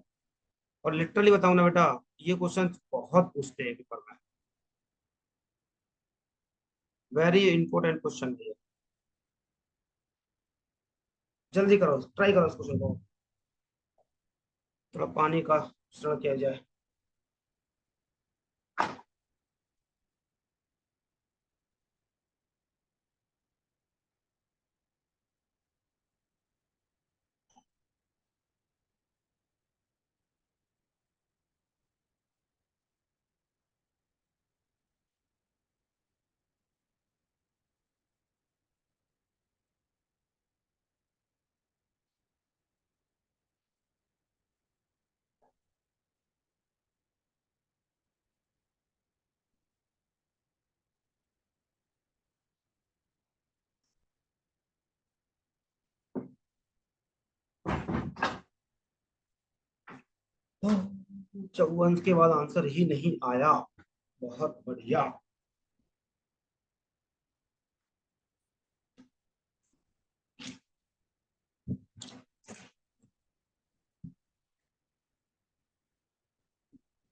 [SPEAKER 1] और लिटरली बताऊं ना बेटा, ये क्वेश्चन बहुत पूछते हैं पेपर में। वेरी इंपॉर्टेंट क्वेश्चन है ये। जल्दी करो, ट्राई करो इस क्वेश्चन को। थोड़ा पानी का मिश्रण किया जाए। तो 54 के बाद आंसर ही नहीं आया। बहुत बढ़िया।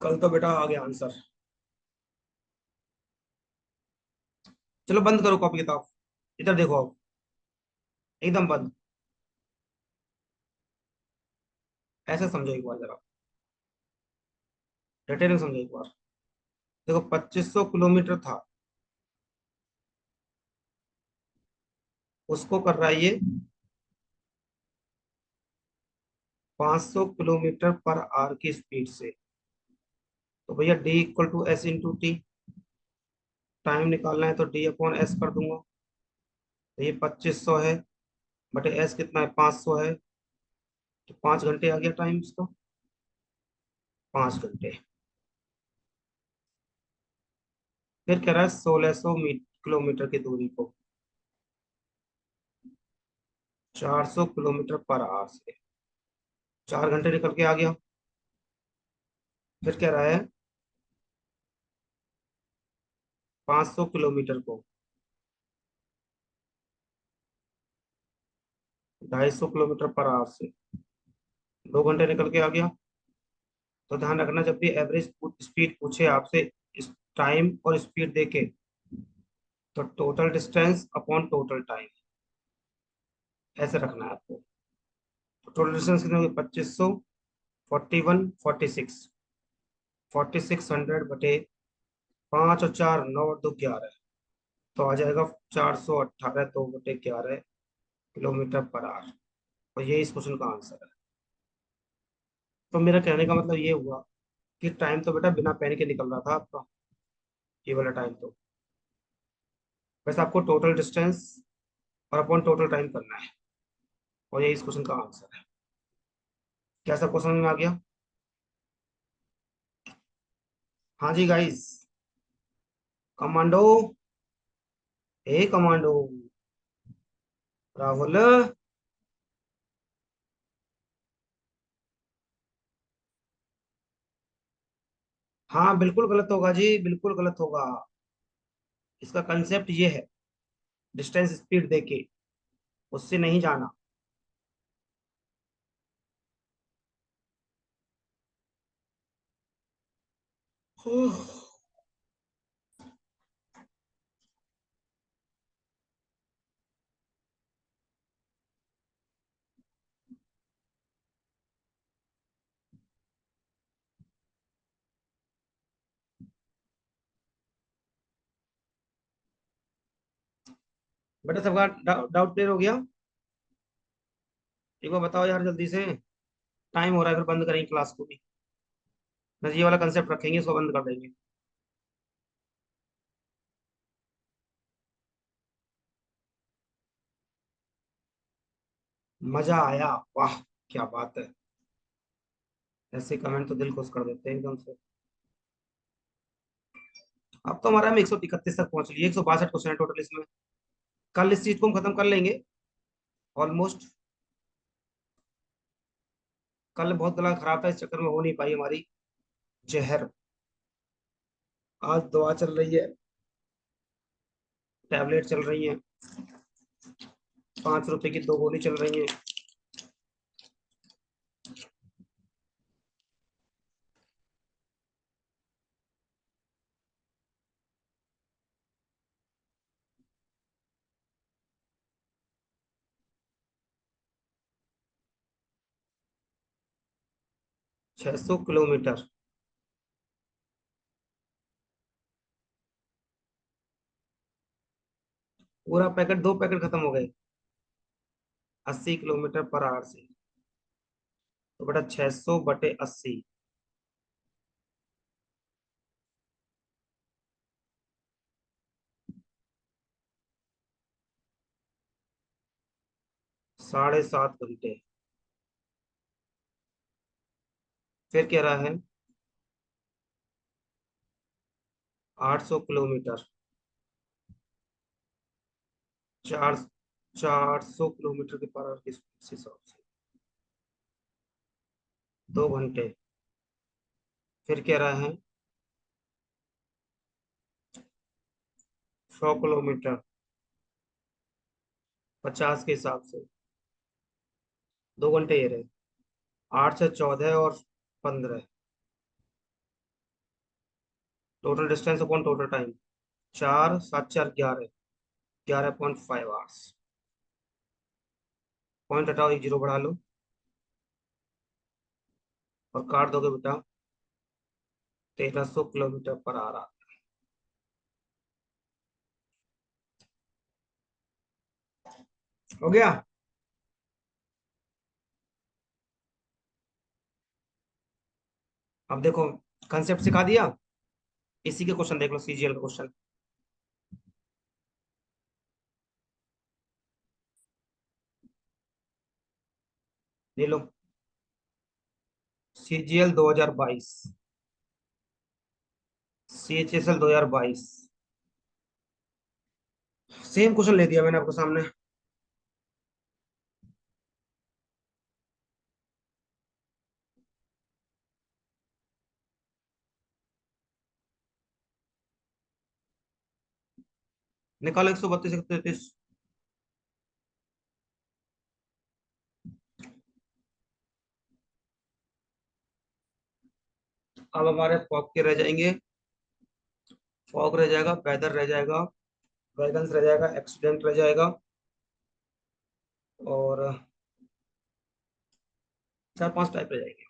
[SPEAKER 1] कल तो बेटा आ गया आंसर। चलो बंद करो कॉपी किताब, इधर देखो आप, एकदम बंद। ऐसे समझो एक बार जरा, डिटेल में समझो एक बार। देखो 2500 किलोमीटर था, उसको कर रहा है ये 500 किलोमीटर पर आवर की स्पीड से। तो भैया D = S × T। टाइम निकालना है तो D/S कर दूंगा। तो ये 2500 है, बटे S कितना है, 500 है। तो 5 घंटे आ गया टाइम इसका, 5 घंटे। फिर कह रहा है 1600 किलोमीटर की दूरी को 400 किलोमीटर पर आवर से 4 घंटे निकल के आ गया। फिर कह रहा है 500 किलोमीटर को 250 किलोमीटर पर आवर से 2 घंटे निकल के आ गया। तो ध्यान रखना, जब भी एवरेज स्पीड पूछे आपसे, इस टाइम और स्पीड देके, तो total distance upon total time, ऐसे रखना है आपको। तो टोटल डिस्टेंस कितना होगा, 2500, 41, 46, 4600 बटे 5 और 4, 9 और 2 11, तो आ जाएगा 418, 2/11 किलोमीटर पर आवर। और ये इस क्वेश्चन का आंसर है। तो मेरा कहने का मतलब ये हुआ कि टाइम तो बेटा बिना पेन के निकल रहा था आपका, ये वाला टाइम तो। बस आपको टोटल डिस्टेंस और अपॉन टोटल टाइम करना है, और ये इस क्वेश्चन का आंसर है। कैसा क्वेश्चन में आ गया? हाँ जी गाइस। कमांडो, ए कमांडो, राहुल। हाँ बिल्कुल गलत होगा जी, बिल्कुल गलत होगा। इसका कंसेप्ट ये है, डिस्टेंस स्पीड देके, उससे नहीं जाना। बेटा सबका डाउट क्लियर हो गया? एक बार बताओ यार जल्दी से, टाइम हो रहा है, फिर बंद करेंगे क्लास को भी। बस ये वाला कंसेप्ट रखेंगे, इसको बंद कर देंगे। मजा आया। वाह, क्या बात है। ऐसे कमेंट तो दिल खुश कर देते हैं एकदम से। अब तो हमारा हम 131 तक पहुंच लिए, 162 क्वेश्चन है टोटल इसमें। कल इस चीज को हम खत्म कर लेंगे ऑलमोस्ट। कल बहुत गला खराब था, इस चक्कर में हो नहीं पाई हमारी जहर। आज दवा चल रही है, टैबलेट चल रही है, 5 रुपए की 2 गोली चल रही है। 600 किलोमीटर। पूरा पैकेट, 2 पैकेट खत्म हो गए 80 किलोमीटर पर आवर से। तो बेटा 600/80। 7.5 घंटे। फिर कह रहा है 800 किलोमीटर। चार 400 किलोमीटर के पर आवर की स्पीड से हिसाब से 2 घंटे। फिर कह रहा है 100 किलोमीटर 50 के हिसाब से 2 घंटे ये रहे। 8 से 14 और 15। Total distance upon total time. 4 7 4 11। 11.5 hours. Point हटाओ, एक जीरो बढ़ा लो और काट दोगे बेटा 1300 किलोमीटर पर आ रहा। हो गया। अब देखो, कंसेप्ट सिखा दिया। इसी के क्वेश्चन देख लो, सीजीएल का क्वेश्चन। ले लो। सीजीएल 2022। सीएचएसएल 2022। सेम क्वेश्चन ले दिया मैंने आपको सामने। निकालो 132 133। अब हमारे फॉग के रह जाएंगे। फॉग रह जाएगा, वेदर रह जाएगा, वैगन्स रह जाएगा, एक्सीडेंट रह जाएगा, और 4 5 टाइप रह जाएंगे।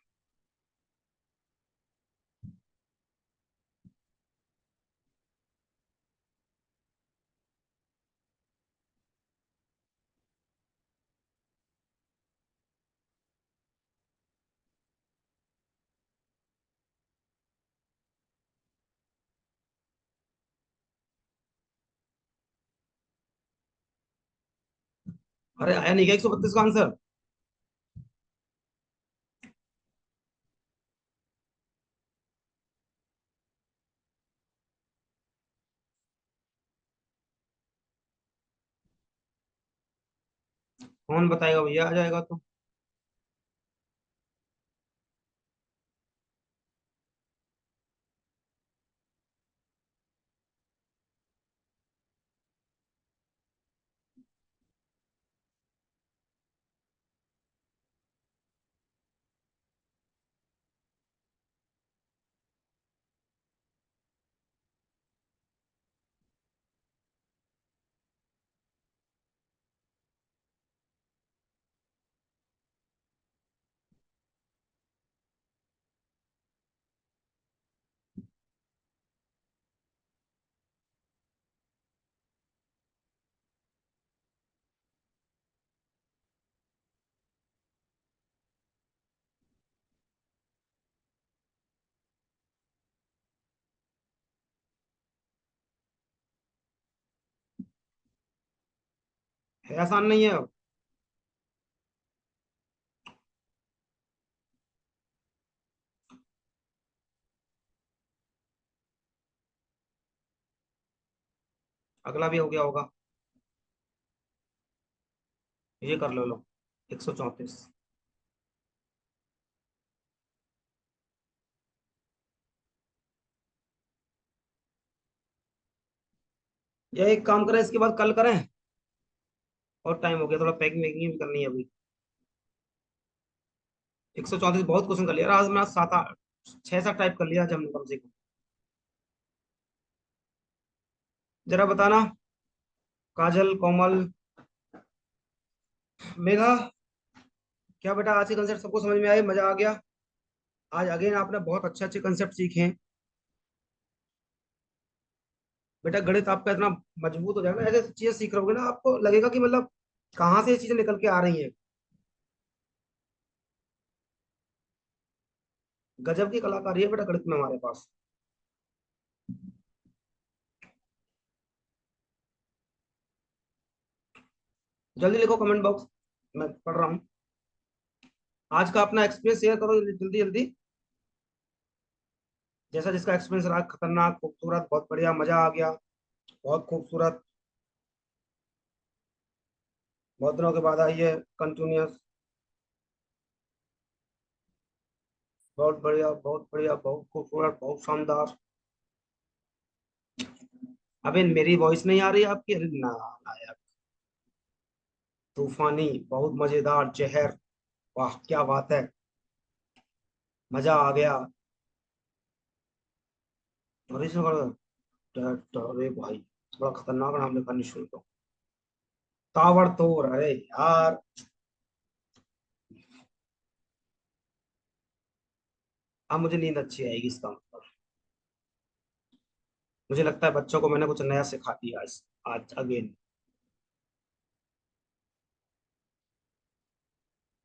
[SPEAKER 1] अरे आया नहीं क्या 132 का आंसर? कौन बताएगा भैया, आ जाएगा तो। है, आसान नहीं है अब। अगला भी हो गया होगा। ये कर लो 134। या एक काम करें, इसके बाद कल करें। और टाइम हो गया, थोड़ा पैकिंग वैकिंग भी करनी है अभी। 134 बहुत क्वेश्चन कर लिया यार आज मैं, आज 7 8 6 7 टाइप कर लिया आज हमने कम से कम। जरा बताना। काजल, कोमल, मेघा, क्या बेटा आज के कंसेप्ट सबको समझ में आए, मजा आ गया? आज अगेन आपने बहुत अच्छे अच्छे कंसेप्ट सीखे हैं। बेटा गणित आपका इतना मजबूत हो जाएगा ना, ऐसे चीजें सीख रहोगे ना, आपको लगेगा कि मतलब कहाँ से ये चीजें निकल के आ रही हैं। गजब की कलाकारी है बेटा गणित में हमारे पास। जल्दी लिखो कमेंट बॉक्स, मैं पढ़ रहा हूँ। आज का अपना एक्सपीरियंस शेयर करो जल्दी जल्दी। जैसा जिसका एक्सपीरियंस रहा, खतरनाक, खूबसूरत, बहुत बढ़िया, मजा आ गया, बहुत खूबसूरत, बहुत दिनों के बाद आई है, कंटिन्यूस, बहुत बढ़िया, बहुत बढ़िया, बहुत खूबसूरत, बहुत शानदार। अबे मेरी वॉइस नहीं आ रही है आपकी? अरे ना यार। तूफानी, बहुत मजेदार, जहर, वाह क्या बात है, मजा आ गया। अरे अरे भाई, बड़ा खतरनाक नाम लिखा निशुल्क। ताबड़तोड़, अरे यार। अब मुझे नींद अच्छी आएगी इसका मतलब। मुझे लगता है बच्चों को मैंने कुछ नया सिखा दिया आज, आज अगेन।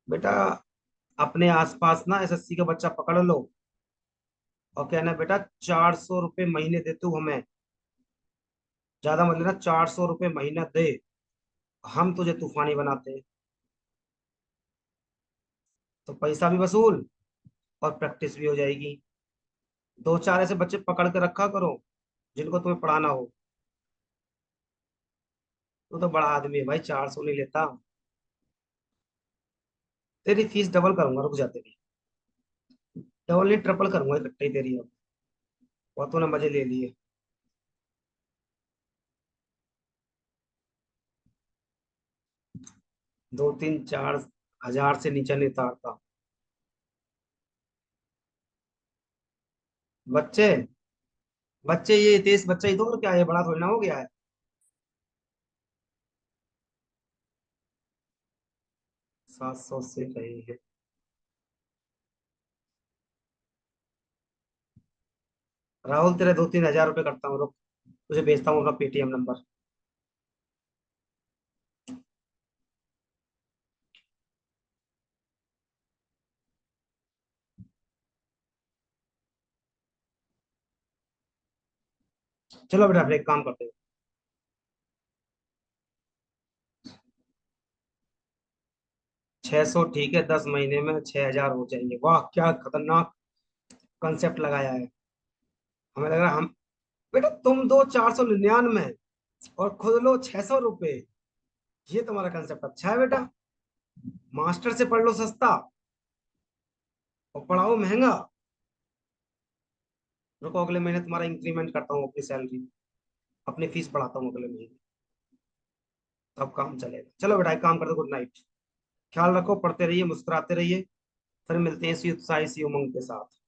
[SPEAKER 1] बेटा अपने आसपास ना एसएससी का बच्चा पकड़ लो और कहना बेटा 400 रुपये महीने दे तू हमें, ज्यादा मत लेना, 400 रुपये महीना दे, हम तुझे तूफानी बनाते हैं। तो पैसा भी वसूल और प्रैक्टिस भी हो जाएगी। दो चार ऐसे बच्चे पकड़ के रखा करो जिनको तुम्हें पढ़ाना हो। तू तो बड़ा आदमी है भाई, 400 नहीं लेता। तेरी फीस डबल करूंगा, रुक जा, तेरी डबल नहीं ट्रिपल करूंगा इकट्ठे ही तेरी अब। और तूने मजे ले लिए। 2 3 4 हजार से नीचे नहीं उतारता। बच्चे, बच्चे ये तेईस बच्चा ही तो, और क्या है, बड़ा थोड़ी ना हो गया है। 700 से रही है। राहुल तेरे 2 3 हजार रुपये करता हूँ, रुक, तुझे भेजता हूँ अपना पेटीएम नंबर। चलो बेटा फिर एक काम करते हैं। 600 ठीक है, 10 महीने में 6 हजार हो जाएंगे, वाह क्या खतरनाक कंसेप्ट लगाया है। हमें लग रहा है हम, बेटा तुम दो 499 और खुद लो 600 रुपये। ये तुम्हारा कंसेप्ट अच्छा है बेटा। मास्टर से पढ़ लो सस्ता और पढ़ाओ महंगा। रुको अगले महीने तुम्हारा इंक्रीमेंट करता हूँ अपनी सैलरी, अपनी फीस बढ़ाता हूँ अगले महीने, तब काम चलेगा। चलो बेटा एक काम करते, गुड नाइट। ख्याल रखो, पढ़ते रहिए, मुस्कुराते रहिए। फिर मिलते हैं इसी उत्साह इसी उमंग के साथ।